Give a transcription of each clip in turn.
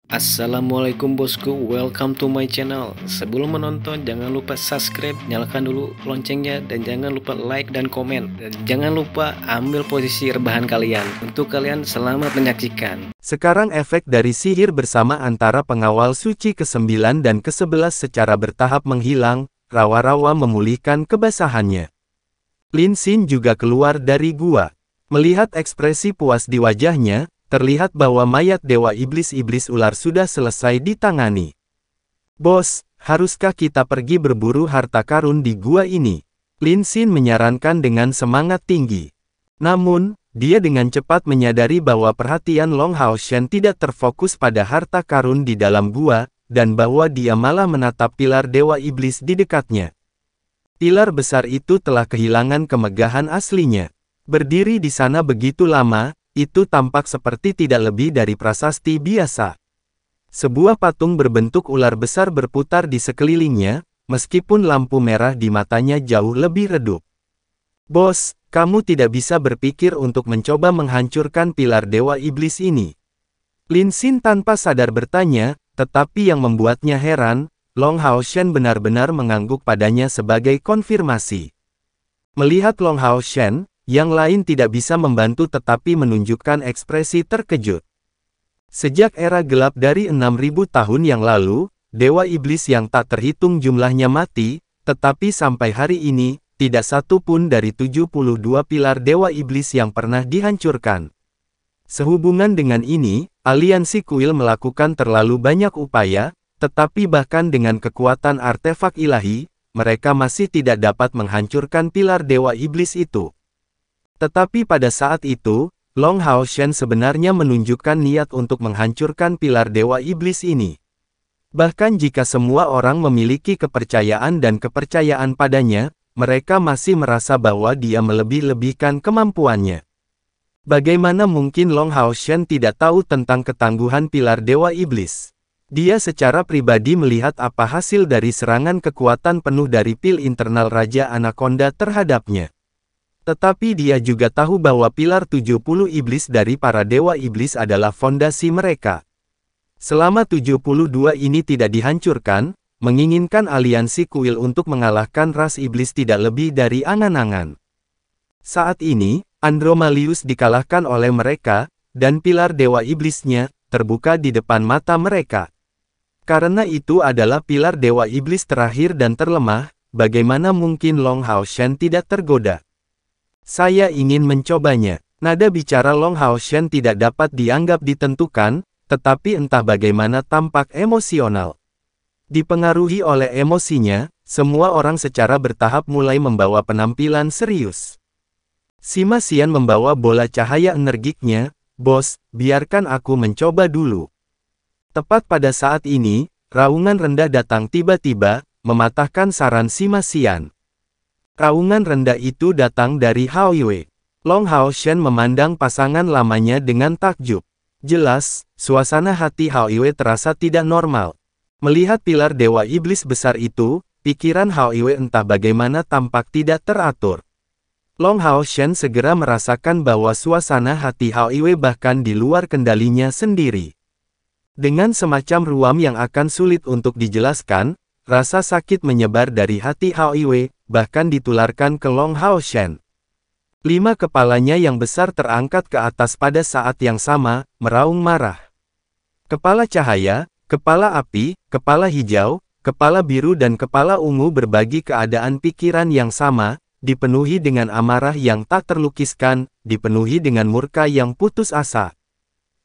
Assalamualaikum bosku, welcome to my channel. Sebelum menonton jangan lupa subscribe, nyalakan dulu loncengnya, dan jangan lupa like dan komen. Dan jangan lupa ambil posisi rebahan kalian. Untuk kalian selamat menyaksikan. Sekarang efek dari sihir bersama antara pengawal suci ke-9 dan ke-11 secara bertahap menghilang, rawa-rawa memulihkan kebasahannya. Lin Xin juga keluar dari gua. Melihat ekspresi puas di wajahnya, terlihat bahwa mayat Dewa Iblis-Iblis Ular sudah selesai ditangani. Bos, haruskah kita pergi berburu harta karun di gua ini? Lin Xin menyarankan dengan semangat tinggi. Namun, dia dengan cepat menyadari bahwa perhatian Long Hao Shen tidak terfokus pada harta karun di dalam gua, dan bahwa dia malah menatap pilar Dewa Iblis di dekatnya. Pilar besar itu telah kehilangan kemegahan aslinya. Berdiri di sana begitu lama, itu tampak seperti tidak lebih dari prasasti biasa. Sebuah patung berbentuk ular besar berputar di sekelilingnya, meskipun lampu merah di matanya jauh lebih redup. Bos, kamu tidak bisa berpikir untuk mencoba menghancurkan pilar Dewa Iblis ini. Lin Xin tanpa sadar bertanya, tetapi yang membuatnya heran, Long Hao Shen benar-benar mengangguk padanya sebagai konfirmasi. Melihat Long Hao Shen, yang lain tidak bisa membantu tetapi menunjukkan ekspresi terkejut. Sejak era gelap dari 6.000 tahun yang lalu, Dewa Iblis yang tak terhitung jumlahnya mati, tetapi sampai hari ini, tidak satu pun dari 72 pilar Dewa Iblis yang pernah dihancurkan. Sehubungan dengan ini, aliansi kuil melakukan terlalu banyak upaya, tetapi bahkan dengan kekuatan artefak ilahi, mereka masih tidak dapat menghancurkan pilar Dewa Iblis itu. Tetapi pada saat itu, Long Hao Shen sebenarnya menunjukkan niat untuk menghancurkan pilar Dewa Iblis ini. Bahkan jika semua orang memiliki kepercayaan dan kepercayaan padanya, mereka masih merasa bahwa dia melebih-lebihkan kemampuannya. Bagaimana mungkin Long Hao Shen tidak tahu tentang ketangguhan pilar Dewa Iblis? Dia secara pribadi melihat apa hasil dari serangan kekuatan penuh dari pil internal Raja Anaconda terhadapnya. Tetapi dia juga tahu bahwa pilar 70 iblis dari para Dewa Iblis adalah fondasi mereka. Selama 72 ini tidak dihancurkan, menginginkan aliansi kuil untuk mengalahkan ras iblis tidak lebih dari angan-angan. Saat ini, Andromalius dikalahkan oleh mereka, dan pilar Dewa Iblisnya terbuka di depan mata mereka. Karena itu adalah pilar Dewa Iblis terakhir dan terlemah, bagaimana mungkin Long Hao Shen tidak tergoda? Saya ingin mencobanya. Nada bicara Long Hao Shen tidak dapat dianggap ditentukan, tetapi entah bagaimana tampak emosional. Dipengaruhi oleh emosinya, semua orang secara bertahap mulai membawa penampilan serius. Sima Xian membawa bola cahaya energiknya. Bos, biarkan aku mencoba dulu. Tepat pada saat ini, raungan rendah datang tiba-tiba, mematahkan saran Sima Xian. Raungan rendah itu datang dari Hao Yue. Long Hao Shen memandang pasangan lamanya dengan takjub. Jelas, suasana hati Hao Yue terasa tidak normal. Melihat pilar Dewa Iblis besar itu, pikiran Hao Yue entah bagaimana tampak tidak teratur. Long Hao Shen segera merasakan bahwa suasana hati Hao Yue bahkan di luar kendalinya sendiri. Dengan semacam ruam yang akan sulit untuk dijelaskan, rasa sakit menyebar dari hati Hao Yue, bahkan ditularkan ke Long Hao Shen. 5 kepalanya yang besar terangkat ke atas pada saat yang sama, meraung marah. Kepala cahaya, kepala api, kepala hijau, kepala biru dan kepala ungu berbagi keadaan pikiran yang sama, dipenuhi dengan amarah yang tak terlukiskan, dipenuhi dengan murka yang putus asa.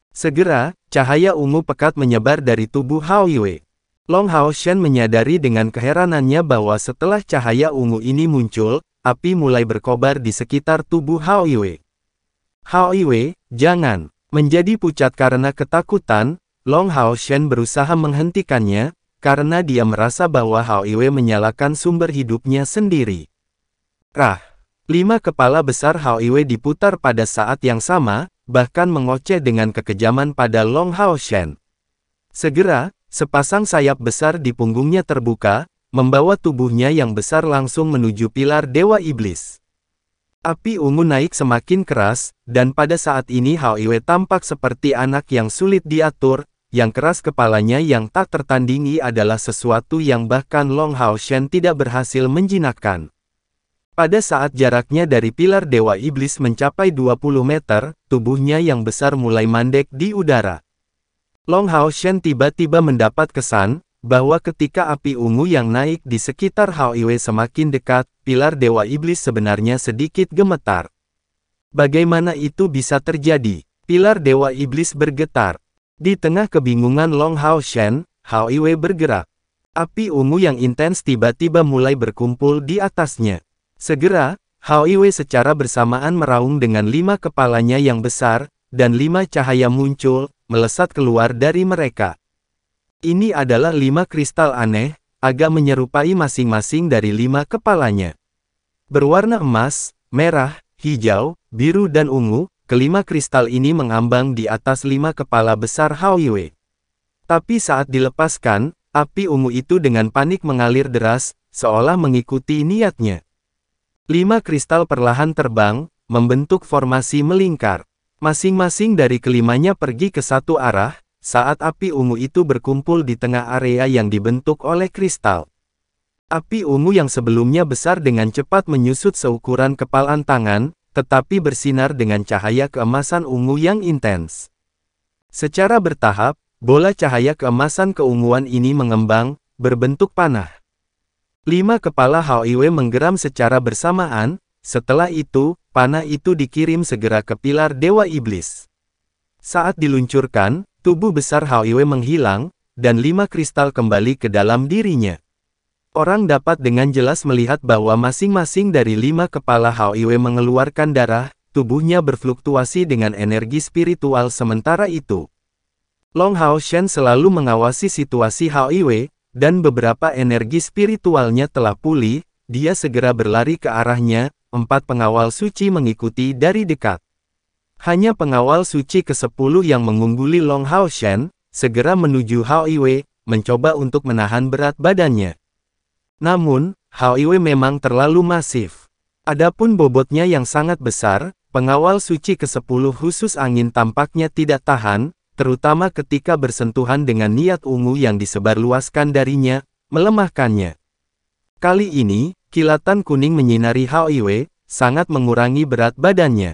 Segera, cahaya ungu pekat menyebar dari tubuh Hao Yue. Long Hao Shen menyadari dengan keheranannya bahwa setelah cahaya ungu ini muncul, api mulai berkobar di sekitar tubuh Hao Yue. Hao Yue, jangan. Menjadi pucat karena ketakutan, Long Hao Shen berusaha menghentikannya, karena dia merasa bahwa Hao Yue menyalakan sumber hidupnya sendiri. 5 kepala besar Hao Yue diputar pada saat yang sama, bahkan mengoceh dengan kekejaman pada Long Hao Shen. Segera, sepasang sayap besar di punggungnya terbuka, membawa tubuhnya yang besar langsung menuju pilar Dewa Iblis. Api ungu naik semakin keras, dan pada saat ini Hao Yue tampak seperti anak yang sulit diatur, yang keras kepalanya yang tak tertandingi adalah sesuatu yang bahkan Long Hao Shen tidak berhasil menjinakkan. Pada saat jaraknya dari pilar Dewa Iblis mencapai 20 meter, tubuhnya yang besar mulai mandek di udara. Long Hao Shen tiba-tiba mendapat kesan bahwa ketika api ungu yang naik di sekitar Hao Iwe semakin dekat, pilar Dewa Iblis sebenarnya sedikit gemetar. Bagaimana itu bisa terjadi? Pilar Dewa Iblis bergetar. Di tengah kebingungan Long Hao Shen, Hao Iwe bergerak. Api ungu yang intens tiba-tiba mulai berkumpul di atasnya. Segera, Hao Iwe secara bersamaan meraung dengan 5 kepalanya yang besar, dan 5 cahaya muncul, melesat keluar dari mereka. Ini adalah 5 kristal aneh, agak menyerupai masing-masing dari 5 kepalanya. Berwarna emas, merah, hijau, biru dan ungu, kelima kristal ini mengambang di atas 5 kepala besar Hao Iwe. Tapi saat dilepaskan, api ungu itu dengan panik mengalir deras, seolah mengikuti niatnya. 5 kristal perlahan terbang, membentuk formasi melingkar. Masing-masing dari kelimanya pergi ke satu arah, saat api ungu itu berkumpul di tengah area yang dibentuk oleh kristal. Api ungu yang sebelumnya besar dengan cepat menyusut seukuran kepalan tangan, tetapi bersinar dengan cahaya keemasan ungu yang intens. Secara bertahap, bola cahaya keemasan keunguan ini mengembang, berbentuk panah. 5 kepala Hao Iwe menggeram secara bersamaan, setelah itu, panah itu dikirim segera ke pilar Dewa Iblis. Saat diluncurkan, tubuh besar Hao Iwe menghilang, dan 5 kristal kembali ke dalam dirinya. Orang dapat dengan jelas melihat bahwa masing-masing dari 5 kepala Hao Iwe mengeluarkan darah, tubuhnya berfluktuasi dengan energi spiritual sementara itu. Long Hao Shen selalu mengawasi situasi Hao Iwe, dan beberapa energi spiritualnya telah pulih, dia segera berlari ke arahnya, 4 pengawal suci mengikuti dari dekat. Hanya pengawal suci ke-10 yang mengungguli Long Hao Shen, segera menuju Hao Iwe, mencoba untuk menahan berat badannya. Namun, Hao Iwe memang terlalu masif. Adapun bobotnya yang sangat besar, pengawal suci ke-10 khusus angin tampaknya tidak tahan, terutama ketika bersentuhan dengan niat ungu yang disebarluaskan darinya, melemahkannya. Kali ini, kilatan kuning menyinari Hao Iwe, sangat mengurangi berat badannya.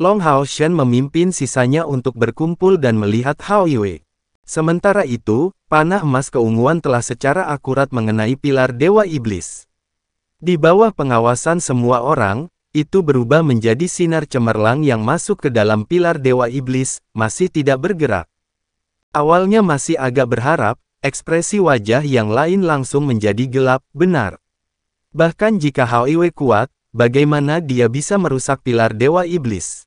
Long Hao Shen memimpin sisanya untuk berkumpul dan melihat Hao Iwe. Sementara itu, panah emas keunguan telah secara akurat mengenai pilar Dewa Iblis. Di bawah pengawasan semua orang, itu berubah menjadi sinar cemerlang yang masuk ke dalam pilar Dewa Iblis, masih tidak bergerak. Awalnya masih agak berharap, ekspresi wajah yang lain langsung menjadi gelap, benar. Bahkan jika Hao Iwe kuat, bagaimana dia bisa merusak pilar Dewa Iblis?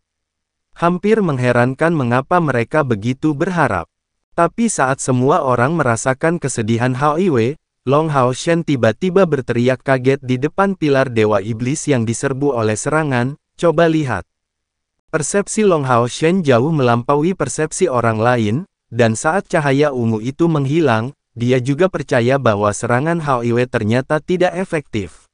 Hampir mengherankan mengapa mereka begitu berharap. Tapi saat semua orang merasakan kesedihan Hao Iwe, Long Hao Shen tiba-tiba berteriak kaget di depan pilar Dewa Iblis yang diserbu oleh serangan, coba lihat. Persepsi Long Hao Shen jauh melampaui persepsi orang lain, dan saat cahaya ungu itu menghilang, dia juga percaya bahwa serangan Hao Iwe ternyata tidak efektif.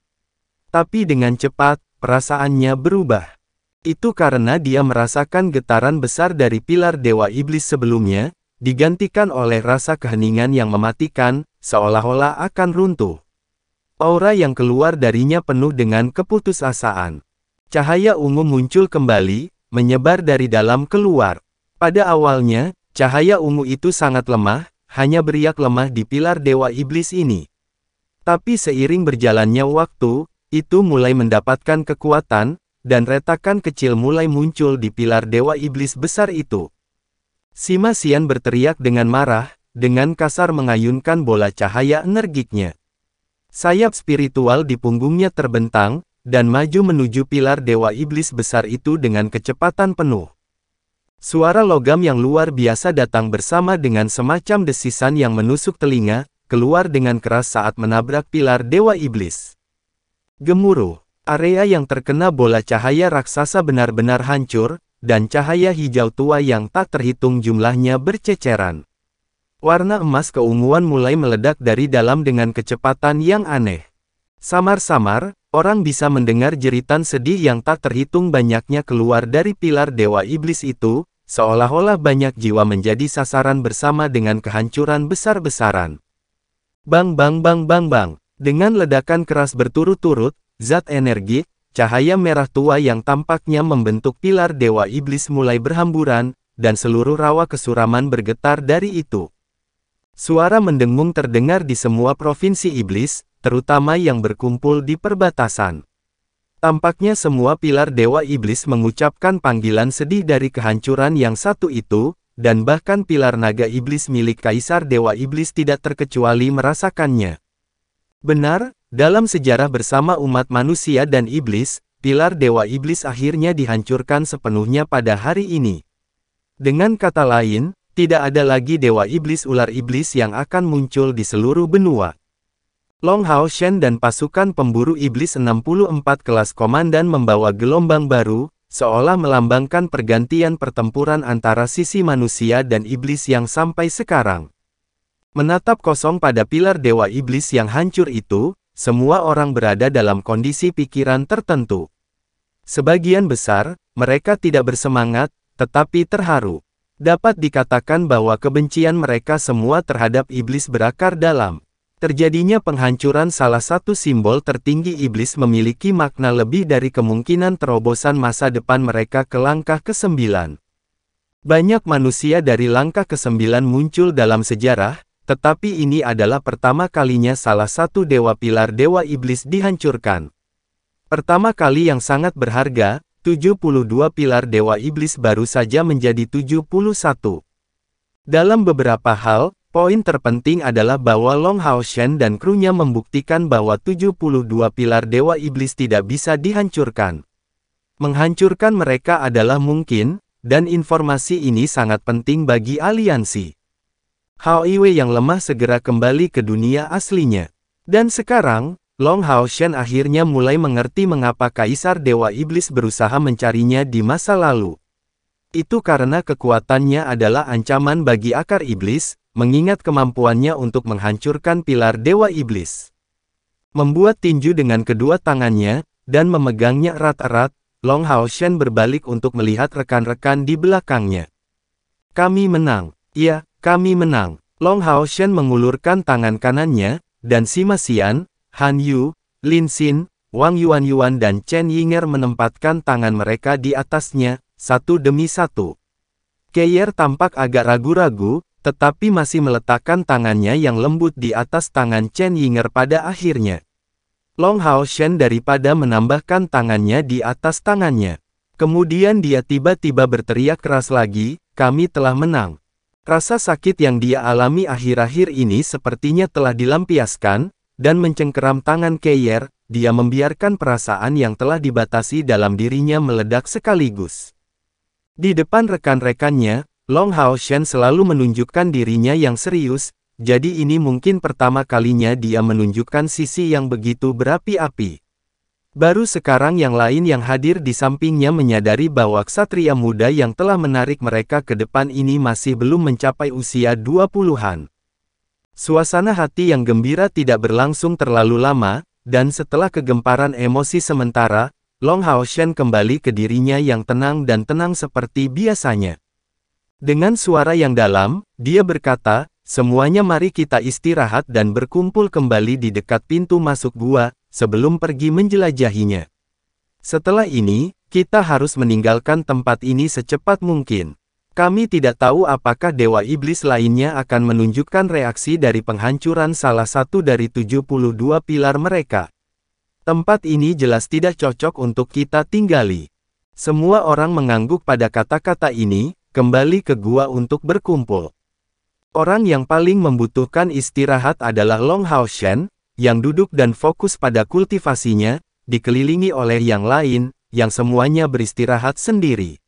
Tapi dengan cepat, perasaannya berubah. Itu karena dia merasakan getaran besar dari pilar Dewa Iblis sebelumnya, digantikan oleh rasa keheningan yang mematikan, seolah-olah akan runtuh. Aura yang keluar darinya penuh dengan keputusasaan. Cahaya ungu muncul kembali, menyebar dari dalam keluar. Pada awalnya, cahaya ungu itu sangat lemah, hanya beriak lemah di pilar Dewa Iblis ini. Tapi seiring berjalannya waktu, itu mulai mendapatkan kekuatan, dan retakan kecil mulai muncul di pilar Dewa Iblis besar itu. Sima Xian berteriak dengan marah, dengan kasar mengayunkan bola cahaya energiknya. Sayap spiritual di punggungnya terbentang, dan maju menuju pilar Dewa Iblis besar itu dengan kecepatan penuh. Suara logam yang luar biasa datang bersama dengan semacam desisan yang menusuk telinga, keluar dengan keras saat menabrak pilar Dewa Iblis. Gemuruh, area yang terkena bola cahaya raksasa benar-benar hancur, dan cahaya hijau tua yang tak terhitung jumlahnya berceceran. Warna emas keunguan mulai meledak dari dalam dengan kecepatan yang aneh. Samar-samar, orang bisa mendengar jeritan sedih yang tak terhitung banyaknya keluar dari pilar Dewa Iblis itu, seolah-olah banyak jiwa menjadi sasaran bersama dengan kehancuran besar-besaran. Bang bang bang bang bang. Dengan ledakan keras berturut-turut, zat energi, cahaya merah tua yang tampaknya membentuk pilar Dewa Iblis mulai berhamburan, dan seluruh rawa kesuraman bergetar dari itu. Suara mendengung terdengar di semua provinsi iblis, terutama yang berkumpul di perbatasan. Tampaknya semua pilar Dewa Iblis mengucapkan panggilan sedih dari kehancuran yang satu itu, dan bahkan pilar naga iblis milik Kaisar Dewa Iblis tidak terkecuali merasakannya. Benar, dalam sejarah bersama umat manusia dan iblis, pilar Dewa Iblis akhirnya dihancurkan sepenuhnya pada hari ini. Dengan kata lain, tidak ada lagi Dewa Iblis ular iblis yang akan muncul di seluruh benua. Long Hao Shen dan pasukan pemburu iblis 64 kelas komandan membawa gelombang baru, seolah melambangkan pergantian pertempuran antara sisi manusia dan iblis yang sampai sekarang. Menatap kosong pada pilar Dewa Iblis yang hancur itu, semua orang berada dalam kondisi pikiran tertentu. Sebagian besar, mereka tidak bersemangat, tetapi terharu. Dapat dikatakan bahwa kebencian mereka semua terhadap iblis berakar dalam. Terjadinya penghancuran salah satu simbol tertinggi iblis memiliki makna lebih dari kemungkinan terobosan masa depan mereka ke langkah ke-9. Banyak manusia dari langkah ke-9 muncul dalam sejarah, tetapi ini adalah pertama kalinya salah satu dewa pilar Dewa Iblis dihancurkan. Pertama kali yang sangat berharga, 72 pilar Dewa Iblis baru saja menjadi 71. Dalam beberapa hal, poin terpenting adalah bahwa Long Hao Shen dan krunya membuktikan bahwa 72 pilar Dewa Iblis tidak bisa dihancurkan. Menghancurkan mereka adalah mungkin, dan informasi ini sangat penting bagi aliansi. Hao Iwei yang lemah segera kembali ke dunia aslinya. Dan sekarang, Long Hao Shen akhirnya mulai mengerti mengapa Kaisar Dewa Iblis berusaha mencarinya di masa lalu. Itu karena kekuatannya adalah ancaman bagi akar iblis, mengingat kemampuannya untuk menghancurkan pilar Dewa Iblis. Membuat tinju dengan kedua tangannya, dan memegangnya erat-erat, Long Hao Shen berbalik untuk melihat rekan-rekan di belakangnya. Kami menang. Iya, kami menang. Long Hao Shen mengulurkan tangan kanannya, dan Sima Xian, Han Yu, Lin Xin, Wang Yuan dan Chen Yinger menempatkan tangan mereka di atasnya, satu demi satu. Keyer tampak agak ragu-ragu, tetapi masih meletakkan tangannya yang lembut di atas tangan Chen Yinger pada akhirnya. Long Hao Shen daripada menambahkan tangannya di atas tangannya. Kemudian dia tiba-tiba berteriak keras lagi, kami telah menang. Rasa sakit yang dia alami akhir-akhir ini sepertinya telah dilampiaskan, dan mencengkeram tangan Keyer, dia membiarkan perasaan yang telah dibatasi dalam dirinya meledak sekaligus. Di depan rekan-rekannya, Long Hao Shen selalu menunjukkan dirinya yang serius, jadi ini mungkin pertama kalinya dia menunjukkan sisi yang begitu berapi-api. Baru sekarang yang lain yang hadir di sampingnya menyadari bahwa ksatria muda yang telah menarik mereka ke depan ini masih belum mencapai usia 20-an. Suasana hati yang gembira tidak berlangsung terlalu lama, dan setelah kegemparan emosi sementara, Long Hao Shen kembali ke dirinya yang tenang dan tenang seperti biasanya. Dengan suara yang dalam, dia berkata, semuanya mari kita istirahat dan berkumpul kembali di dekat pintu masuk gua, sebelum pergi menjelajahinya. Setelah ini, kita harus meninggalkan tempat ini secepat mungkin. Kami tidak tahu apakah Dewa Iblis lainnya akan menunjukkan reaksi dari penghancuran salah satu dari 72 pilar mereka. Tempat ini jelas tidak cocok untuk kita tinggali. Semua orang mengangguk pada kata-kata ini, kembali ke gua untuk berkumpul. Orang yang paling membutuhkan istirahat adalah Long Hao Shen, yang duduk dan fokus pada kultivasinya, dikelilingi oleh yang lain, yang semuanya beristirahat sendiri.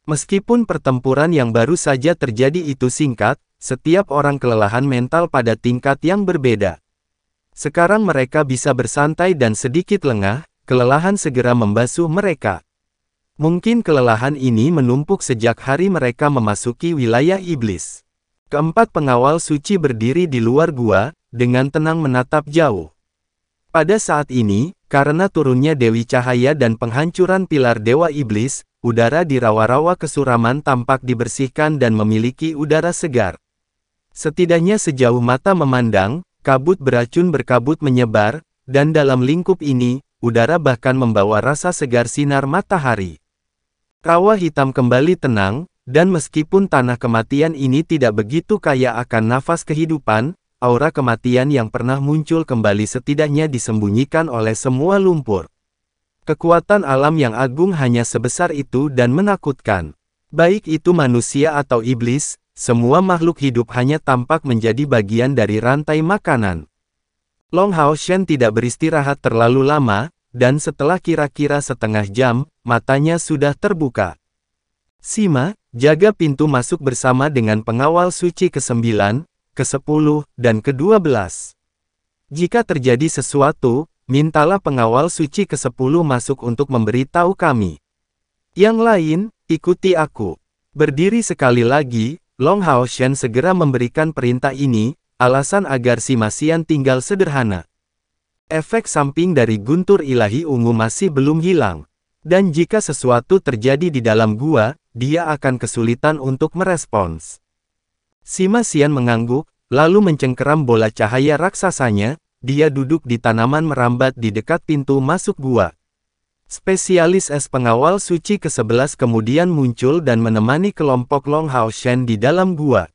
Meskipun pertempuran yang baru saja terjadi itu singkat, setiap orang kelelahan mental pada tingkat yang berbeda. Sekarang mereka bisa bersantai dan sedikit lengah, kelelahan segera membasuh mereka. Mungkin kelelahan ini menumpuk sejak hari mereka memasuki wilayah iblis. Keempat pengawal suci berdiri di luar gua, dengan tenang menatap jauh. Pada saat ini, karena turunnya Dewi Cahaya dan penghancuran pilar Dewa Iblis, udara di rawa-rawa kesuraman tampak dibersihkan dan memiliki udara segar. Setidaknya sejauh mata memandang, kabut beracun berkabut menyebar, dan dalam lingkup ini, udara bahkan membawa rasa segar sinar matahari. Rawa hitam kembali tenang, dan meskipun tanah kematian ini tidak begitu kaya akan nafas kehidupan, aura kematian yang pernah muncul kembali setidaknya disembunyikan oleh semua lumpur. Kekuatan alam yang agung hanya sebesar itu dan menakutkan. Baik itu manusia atau iblis, semua makhluk hidup hanya tampak menjadi bagian dari rantai makanan. Long Hao Shen tidak beristirahat terlalu lama, dan setelah kira-kira setengah jam, matanya sudah terbuka. Sima, jaga pintu masuk bersama dengan pengawal suci ke-9, ke-10, dan ke-12. Jika terjadi sesuatu, mintalah pengawal suci ke-10 masuk untuk memberitahu kami. Yang lain, ikuti aku. Berdiri sekali lagi, Long Hao Shen segera memberikan perintah ini, alasan agar si Masian tinggal sederhana. Efek samping dari guntur ilahi ungu masih belum hilang. Dan jika sesuatu terjadi di dalam gua, dia akan kesulitan untuk merespons. Si Masian mengangguk, lalu mencengkeram bola cahaya raksasanya. Dia duduk di tanaman merambat di dekat pintu masuk gua. Spesialis es pengawal suci ke-11 kemudian muncul dan menemani kelompok Long Hao Shen di dalam gua.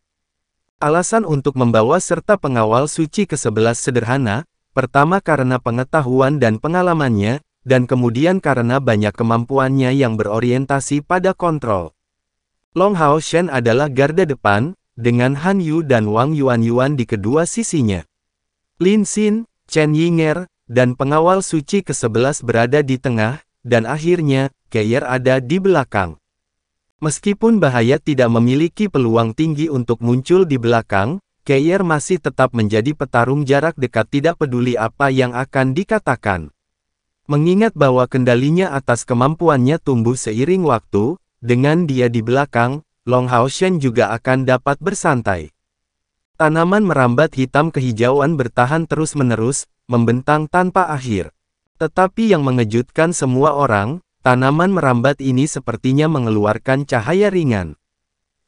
Alasan untuk membawa serta pengawal suci ke-11 sederhana, pertama karena pengetahuan dan pengalamannya, dan kemudian karena banyak kemampuannya yang berorientasi pada kontrol. Long Hao Shen adalah garda depan, dengan Han Yu dan Wang Yuan di kedua sisinya. Lin Xin, Chen Yinger, dan pengawal suci ke-11 berada di tengah, dan akhirnya, Keir ada di belakang. Meskipun bahaya tidak memiliki peluang tinggi untuk muncul di belakang, Keir masih tetap menjadi petarung jarak dekat tidak peduli apa yang akan dikatakan. Mengingat bahwa kendalinya atas kemampuannya tumbuh seiring waktu, dengan dia di belakang, Long Hao Shen juga akan dapat bersantai. Tanaman merambat hitam kehijauan bertahan terus-menerus, membentang tanpa akhir. Tetapi yang mengejutkan semua orang, tanaman merambat ini sepertinya mengeluarkan cahaya ringan.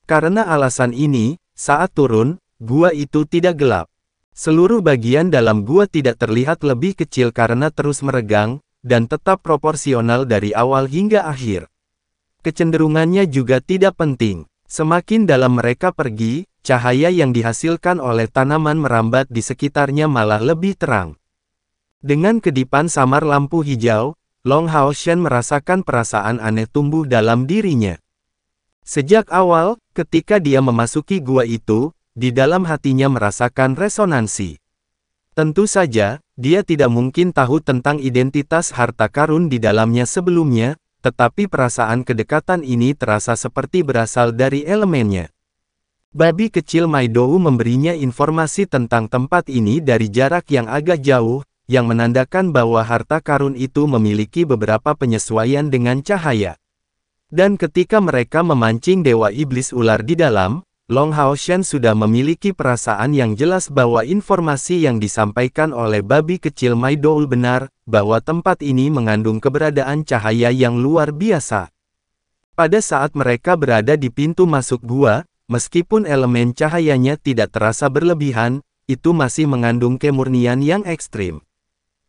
Karena alasan ini, saat turun, gua itu tidak gelap. Seluruh bagian dalam gua tidak terlihat lebih kecil karena terus meregang, dan tetap proporsional dari awal hingga akhir. Kecenderungannya juga tidak penting. Semakin dalam mereka pergi, cahaya yang dihasilkan oleh tanaman merambat di sekitarnya malah lebih terang. Dengan kedipan samar lampu hijau, Long Hao Shen merasakan perasaan aneh tumbuh dalam dirinya. Sejak awal, ketika dia memasuki gua itu, di dalam hatinya merasakan resonansi. Tentu saja, dia tidak mungkin tahu tentang identitas harta karun di dalamnya sebelumnya, tetapi perasaan kedekatan ini terasa seperti berasal dari elemennya. Babi kecil Maidou memberinya informasi tentang tempat ini dari jarak yang agak jauh, yang menandakan bahwa harta karun itu memiliki beberapa penyesuaian dengan cahaya. Dan ketika mereka memancing Dewa Iblis Ular di dalam, Long Hao Shen sudah memiliki perasaan yang jelas bahwa informasi yang disampaikan oleh babi kecil Maidou benar, bahwa tempat ini mengandung keberadaan cahaya yang luar biasa. Pada saat mereka berada di pintu masuk gua, meskipun elemen cahayanya tidak terasa berlebihan, itu masih mengandung kemurnian yang ekstrim.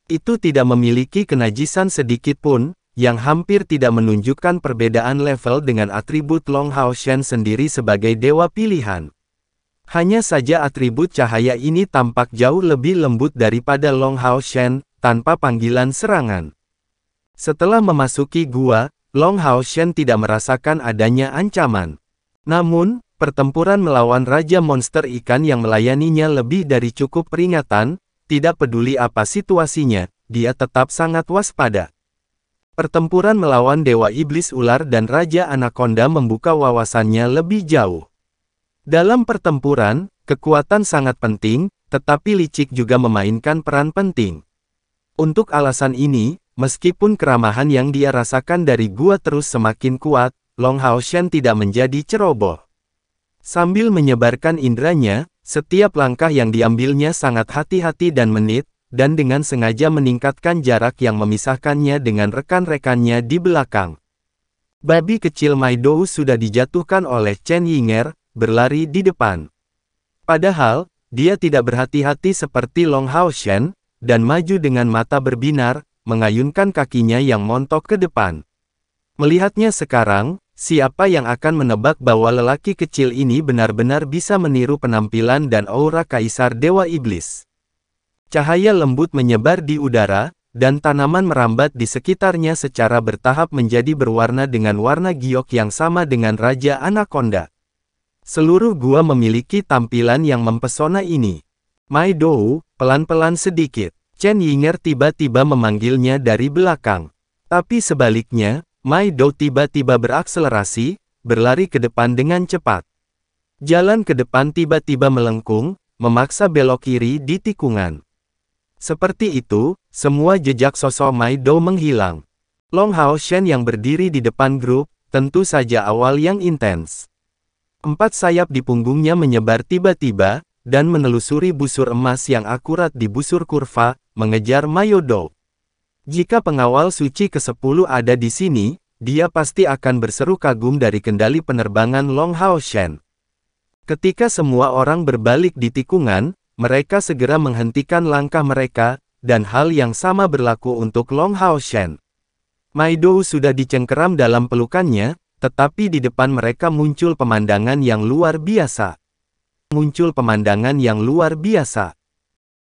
Itu tidak memiliki kenajisan sedikit pun, yang hampir tidak menunjukkan perbedaan level dengan atribut Long Hao Shen sendiri sebagai dewa pilihan. Hanya saja atribut cahaya ini tampak jauh lebih lembut daripada Long Hao Shen, tanpa panggilan serangan. Setelah memasuki gua, Long Hao Shen tidak merasakan adanya ancaman. Namun, pertempuran melawan Raja Monster Ikan yang melayaninya lebih dari cukup peringatan, tidak peduli apa situasinya, dia tetap sangat waspada. Pertempuran melawan Dewa Iblis Ular dan Raja Anaconda membuka wawasannya lebih jauh. Dalam pertempuran, kekuatan sangat penting, tetapi licik juga memainkan peran penting. Untuk alasan ini, meskipun keramahan yang dia rasakan dari gua terus semakin kuat, Long Hao Shen tidak menjadi ceroboh. Sambil menyebarkan indranya, setiap langkah yang diambilnya sangat hati-hati dan menit, dan dengan sengaja meningkatkan jarak yang memisahkannya dengan rekan-rekannya di belakang. Babi kecil Maidou sudah dijatuhkan oleh Chen Yinger, berlari di depan. Padahal, dia tidak berhati-hati seperti Long Hao Shen, dan maju dengan mata berbinar, mengayunkan kakinya yang montok ke depan. Melihatnya sekarang, siapa yang akan menebak bahwa lelaki kecil ini benar-benar bisa meniru penampilan dan aura Kaisar Dewa Iblis. Cahaya lembut menyebar di udara, dan tanaman merambat di sekitarnya secara bertahap menjadi berwarna dengan warna giok yang sama dengan Raja Anaconda. Seluruh gua memiliki tampilan yang mempesona ini. Maidou, pelan-pelan sedikit. Chen Yinger tiba-tiba memanggilnya dari belakang. Tapi sebaliknya, Maidou tiba-tiba berakselerasi, berlari ke depan dengan cepat. Jalan ke depan tiba-tiba melengkung, memaksa belok kiri di tikungan. Seperti itu, semua jejak sosok Maidou menghilang. Long Hao Shen yang berdiri di depan grup, tentu saja awal yang intens. 4 sayap di punggungnya menyebar tiba-tiba, dan menelusuri busur emas yang akurat di busur kurva, mengejar Maidou. Jika pengawal suci ke-10 ada di sini, dia pasti akan berseru kagum dari kendali penerbangan Long Hao Shen. Ketika semua orang berbalik di tikungan, mereka segera menghentikan langkah mereka, dan hal yang sama berlaku untuk Long Hao Shen. Maidou sudah dicengkeram dalam pelukannya, tetapi di depan mereka muncul pemandangan yang luar biasa.